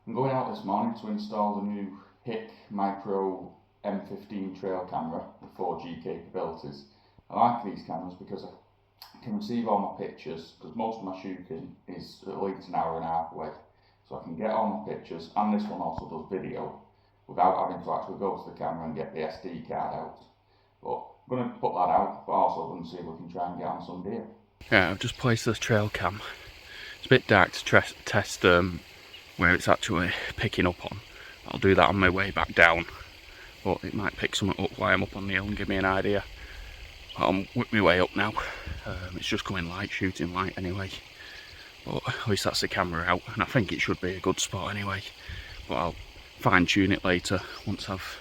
I'm going out this morning to install the new Hikmicro M15 trail camera with 4G capabilities. I like these cameras because I can receive all my pictures, because most of my shooting is at least an hour and a half away. So I can get all my pictures, and this one also does video, without having to actually go to the camera and get the SD card out. But I'm going to put that out, but also going to see if we can try and get on some deer. Yeah, I've just placed this trail cam. It's a bit dark to test where it's actually picking up on. I'll do that on my way back down, but it might pick something up while I'm up on the hill and give me an idea. I'm with my way up now. It's just coming light, shooting light anyway, but at least that's the camera out, and I think it should be a good spot anyway, but I'll fine tune it later once I've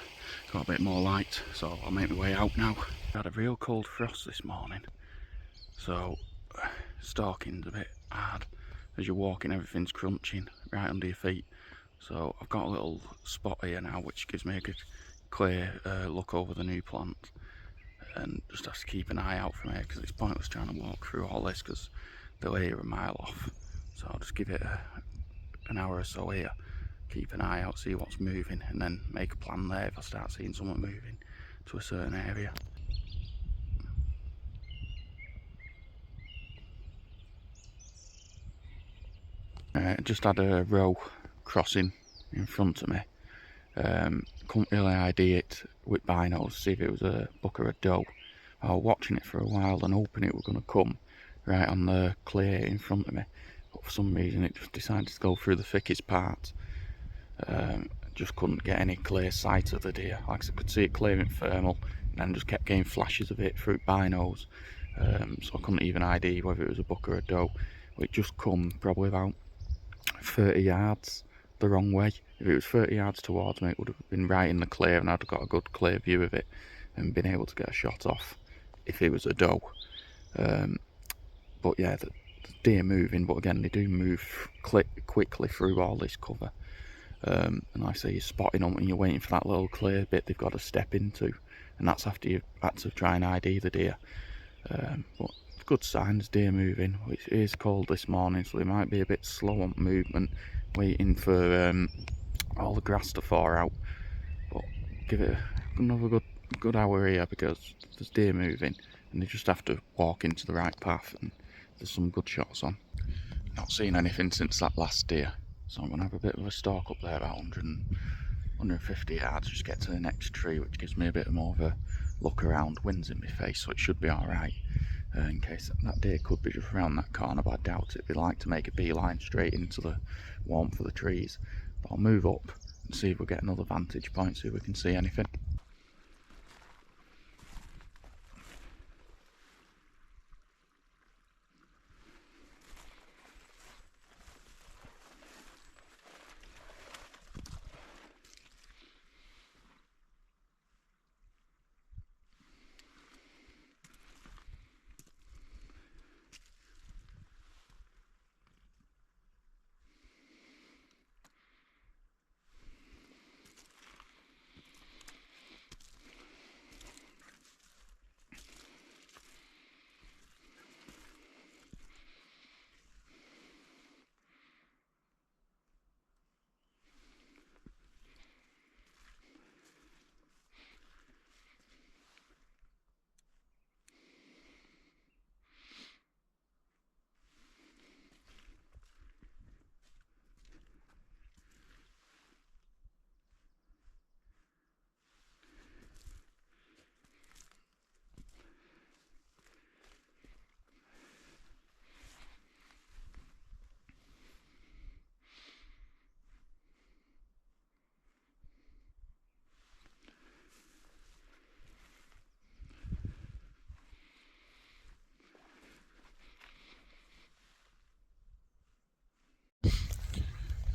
got a bit more light. So I'll make my way out now. I had a real cold frost this morning, so stalking's a bit hard. As you're walking, everything's crunching right under your feet. So I've got a little spot here now which gives me a good clear look over the new plant, and just have to keep an eye out from here because it's pointless trying to walk through all this because they're here a mile off. So I'll just give it an hour or so here, keep an eye out, see what's moving, and then make a plan there if I start seeing someone moving to a certain area. Just had a roe crossing in front of me. Couldn't really ID it with binos to see if it was a buck or a doe. I was watching it for a while and hoping it was going to come right on the clear in front of me, but for some reason it just decided to go through the thickest part. Just couldn't get any clear sight of the deer. Like I could see it clearing thermal, and then just kept getting flashes of it through binos, so I couldn't even ID whether it was a buck or a doe. It just come probably about 30 yards the wrong way. If it was 30 yards towards me, it would have been right in the clear and I'd have got a good clear view of it and been able to get a shot off if it was a doe. But yeah, the deer moving, but again they do move quickly through all this cover, and like I say, you're spotting them and you're waiting for that little clear bit they've got to step into, and that's after you've had to try and ID the deer. But good signs, deer moving. It is cold this morning, so they might be a bit slow on movement, waiting for all the grass to thaw out. But give it another good hour here because there's deer moving, and they just have to walk into the right path, and there's some good shots on. Not seen anything since that last deer, so I'm gonna have a bit of a stalk up there about 150 yards, just get to the next tree, which gives me a bit more of a look around. Wind's in my face, so it should be alright. In case that deer could be just around that corner, but I doubt it. They like to make a beeline straight into the warmth of the trees. But I'll move up and see if we get another vantage point, see if we can see anything.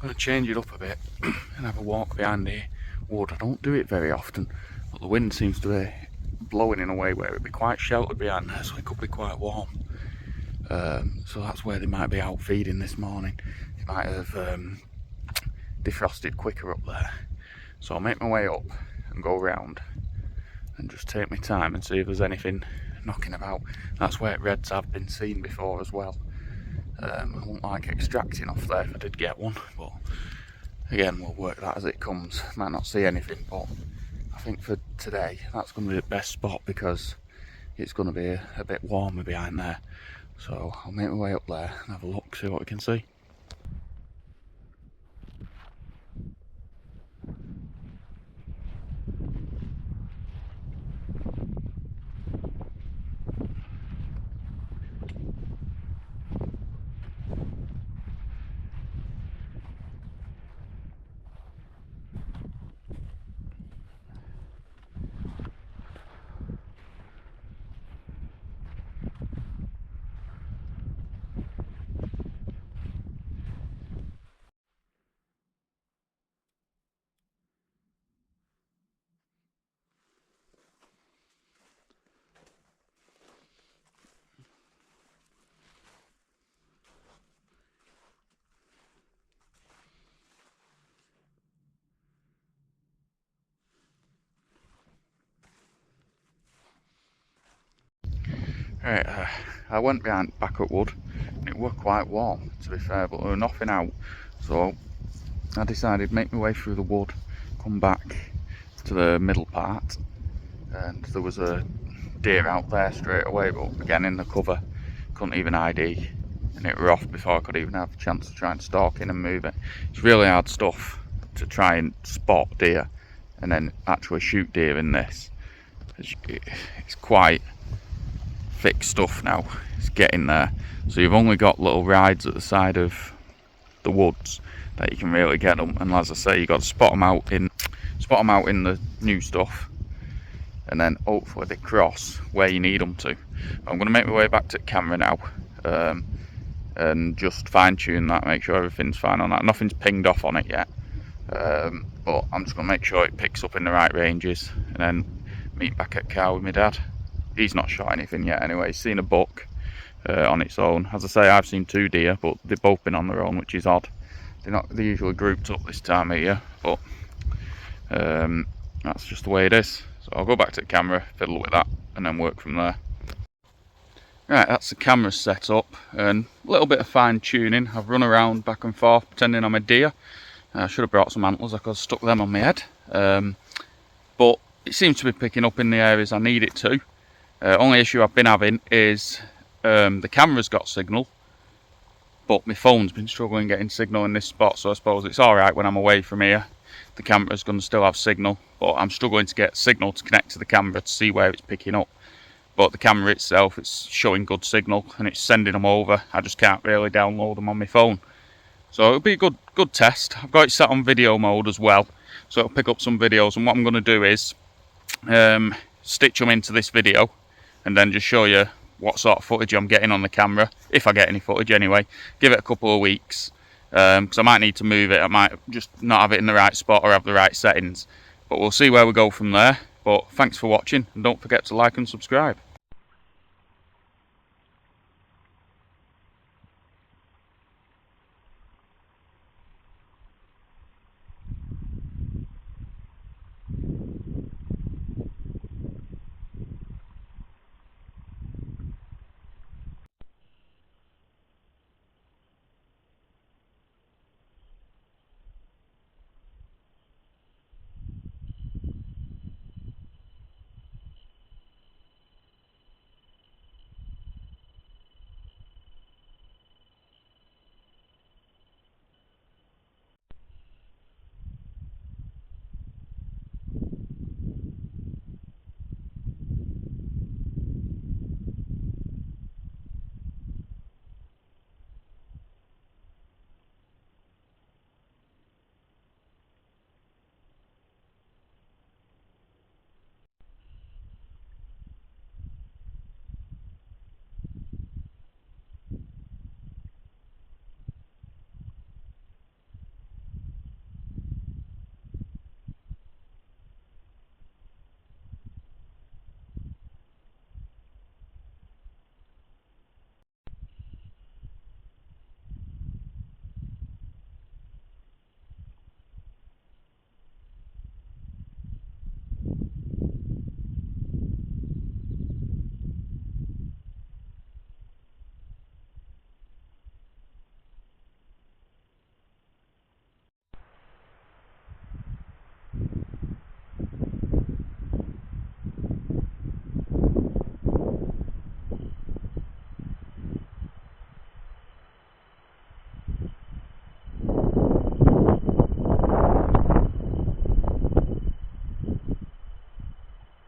I'm going to change it up a bit and have a walk behind the wood. I don't do it very often, but the wind seems to be blowing in a way where it'd be quite sheltered behind there, so it could be quite warm. So that's where they might be out feeding this morning. It might have defrosted quicker up there. So I'll make my way up and go round and just take my time and see if there's anything knocking about. That's where reds have been seen before as well. I wouldn't like extracting off there if I did get one, but again, we'll work that as it comes. Might not see anything, but I think for today that's going to be the best spot because it's going to be a bit warmer behind there. So I'll make my way up there and have a look, see what we can see. Right, I went behind back at wood and it was quite warm to be fair, but there was nothing out, so I decided to make my way through the wood, come back to the middle part, and there was a deer out there straight away, but again in the cover, couldn't even ID, and it were off before I could even have a chance to try and stalk in and move it. It's really hard stuff to try and spot deer and then actually shoot deer in this. It's quite thick stuff now, it's getting there, so you've only got little rides at the side of the woods that you can really get them, and as I say, you got to spot them out in the new stuff, and then hopefully they cross where you need them to. I'm going to make my way back to the camera now, and just fine tune that, make sure everything's fine on that. Nothing's pinged off on it yet, but I'm just going to make sure it picks up in the right ranges, and then meet back at car with my dad. He's not shot anything yet anyway, he's seen a buck on its own. As I say, I've seen 2 deer, but they've both been on their own, which is odd. They're usually grouped up this time of year, but that's just the way it is. So I'll go back to the camera, fiddle with that, and then work from there. Right, that's the camera set up, and a little bit of fine tuning. I've run around back and forth pretending I'm a deer. I should have brought some antlers, I could have stuck them on my head. But it seems to be picking up in the areas I need it to. Only issue I've been having is the camera's got signal, but my phone's been struggling getting signal in this spot, so I suppose it's alright when I'm away from here. The camera's going to still have signal, but I'm struggling to get signal to connect to the camera to see where it's picking up. But the camera itself, it's showing good signal and it's sending them over. I just can't really download them on my phone. So it'll be a good test. I've got it set on video mode as well, so it'll pick up some videos, and what I'm going to do is stitch them into this video and then just show you what sort of footage I'm getting on the camera, if I get any footage anyway. Give it a couple of weeks, because I might need to move it. I might just not have it in the right spot or have the right settings, but we'll see where we go from there. But thanks for watching, and don't forget to like and subscribe.